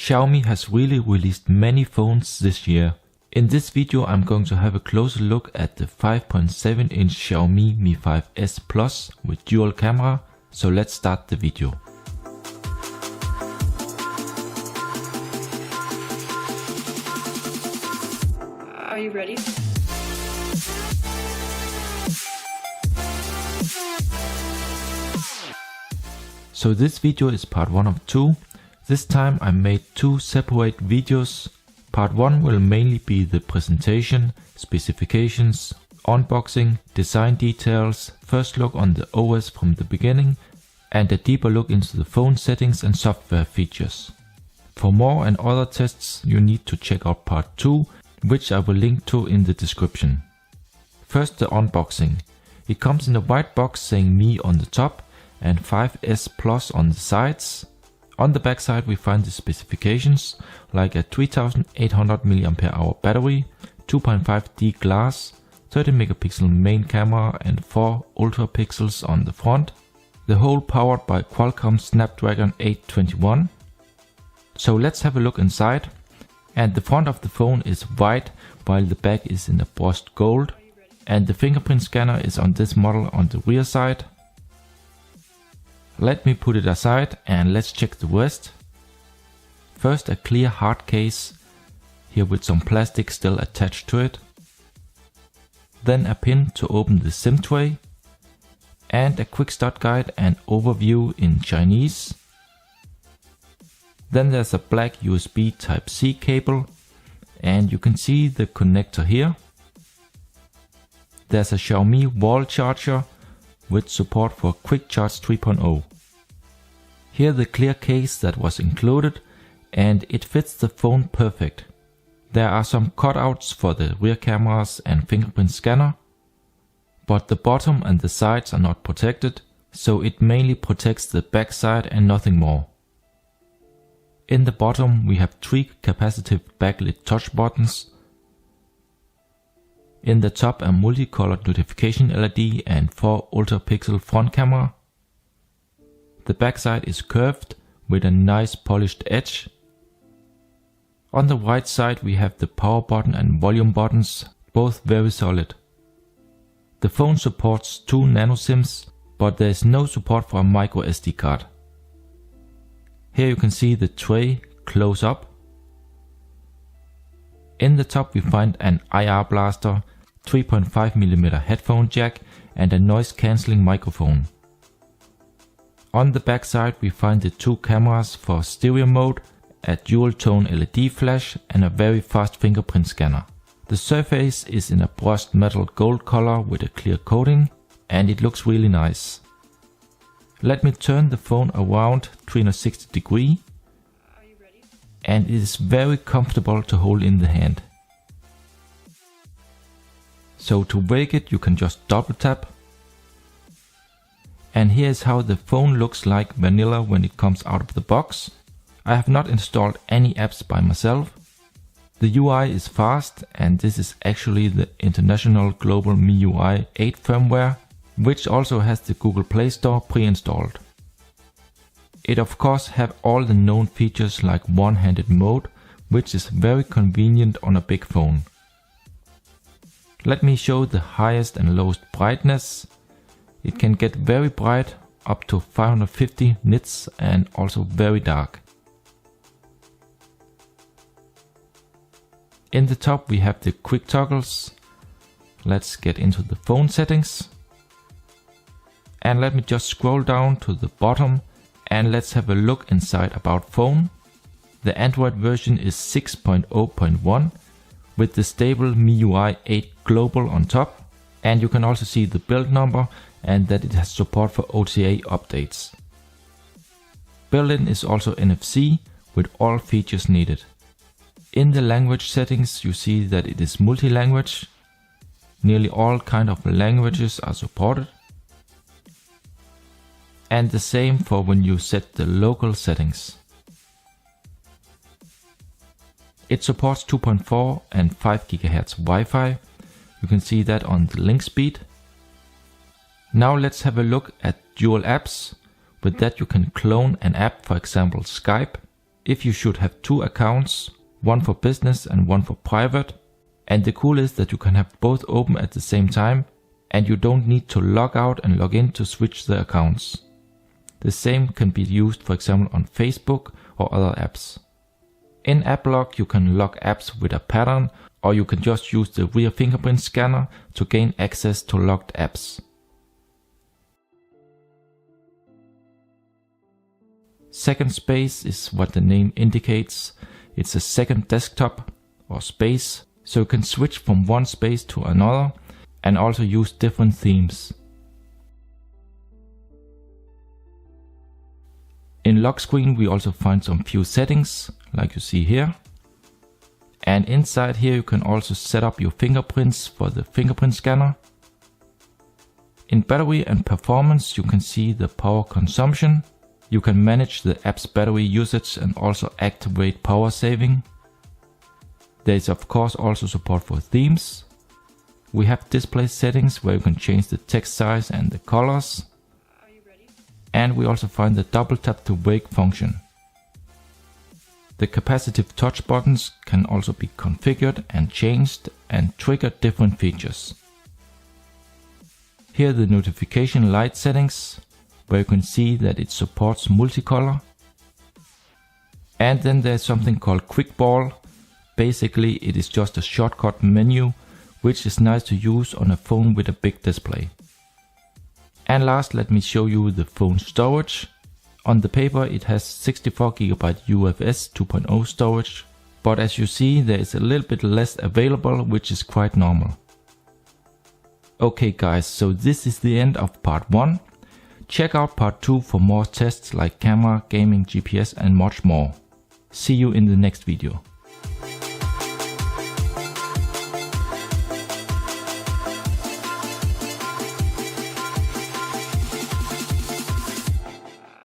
Xiaomi has really released many phones this year. In this video I'm going to have a closer look at the 5.7-inch Xiaomi Mi5S Plus with dual camera, so let's start the video. Are you ready? So this video is part 1 of 2. This time I made 2 separate videos. Part 1 will mainly be the presentation, specifications, unboxing, design details, first look on the OS from the beginning, and a deeper look into the phone settings and software features. For more and other tests you need to check out part 2, which I will link to in the description. First, the unboxing. It comes in a white box saying Mi on the top and 5S Plus on the sides. On the back side we find the specifications, like a 3800 mAh battery, 2.5D glass, 30 megapixel main camera and 4 ultra pixels on the front. The whole powered by Qualcomm Snapdragon 821. So let's have a look inside. And the front of the phone is white while the back is in a brushed gold. And the fingerprint scanner is on this model on the rear side. Let me put it aside and let's check the rest. First, a clear hard case, here with some plastic still attached to it. Then a pin to open the SIM tray. And a quick start guide and overview in Chinese. Then there's a black USB Type-C cable, and you can see the connector here. There's a Xiaomi wall charger with support for Quick Charge 3.0. Here the clear case that was included, and it fits the phone perfect. There are some cutouts for the rear cameras and fingerprint scanner, but the bottom and the sides are not protected, so it mainly protects the back side and nothing more. In the bottom we have 3 capacitive backlit touch buttons. In the top a multicolored notification LED and 4 ultra pixel front camera. The backside is curved with a nice polished edge. On the right side we have the power button and volume buttons, both very solid. The phone supports 2 nano SIMs, but there is no support for a micro SD card. Here you can see the tray close up. In the top we find an IR blaster, 3.5mm headphone jack and a noise cancelling microphone. On the back side we find the 2 cameras for stereo mode, a dual tone LED flash and a very fast fingerprint scanner. The surface is in a brushed metal gold color with a clear coating, and it looks really nice. Let me turn the phone around 360 degrees, and it is very comfortable to hold in the hand. So to wake it you can just double tap. And here is how the phone looks like vanilla when it comes out of the box. I have not installed any apps by myself. The UI is fast, and this is actually the international global MIUI 8 firmware, which also has the Google Play Store pre-installed. It of course have all the known features like one-handed mode, which is very convenient on a big phone. Let me show the highest and lowest brightness. It can get very bright, up to 550 nits, and also very dark. In the top we have the quick toggles. Let's get into the phone settings. And let me just scroll down to the bottom and let's have a look inside About Phone. The Android version is 6.0.1 with the stable MIUI 8 Global on top, and you can also see the build number and that it has support for OTA updates. Built-in is also NFC with all features needed. In the language settings you see that it is multi-language. Nearly all kind of languages are supported. And the same for when you set the local settings. It supports 2.4 and 5 GHz Wi-Fi. You can see that on the link speed. Now let's have a look at dual apps. With that you can clone an app, for example Skype. if you should have two accounts, one for business and one for private. And the cool is that you can have both open at the same time and you don't need to log out and log in to switch the accounts. The same can be used for example on Facebook or other apps. In App Lock you can lock apps with a pattern, or you can just use the rear fingerprint scanner to gain access to locked apps. Second space is what the name indicates. It's a second desktop or space, so you can switch from one space to another and also use different themes. In lock screen we also find some few settings like you see here. And inside here you can also set up your fingerprints for the fingerprint scanner. In battery and performance you can see the power consumption. You can manage the app's battery usage and also activate power saving. There is of course also support for themes. We have display settings where you can change the text size and the colors. Are you ready? And we also find the double tap to wake function. The capacitive touch buttons can also be configured and changed and trigger different features. Here are the notification light settings, where you can see that it supports multicolor. And then there's something called Quick Ball. Basically it is just a shortcut menu, which is nice to use on a phone with a big display. And last, let me show you the phone storage. On the paper it has 64GB UFS 2.0 storage, but as you see there is a little bit less available, which is quite normal. Okay guys, so this is the end of part 1. Check out part 2 for more tests like camera, gaming, GPS and much more. See you in the next video.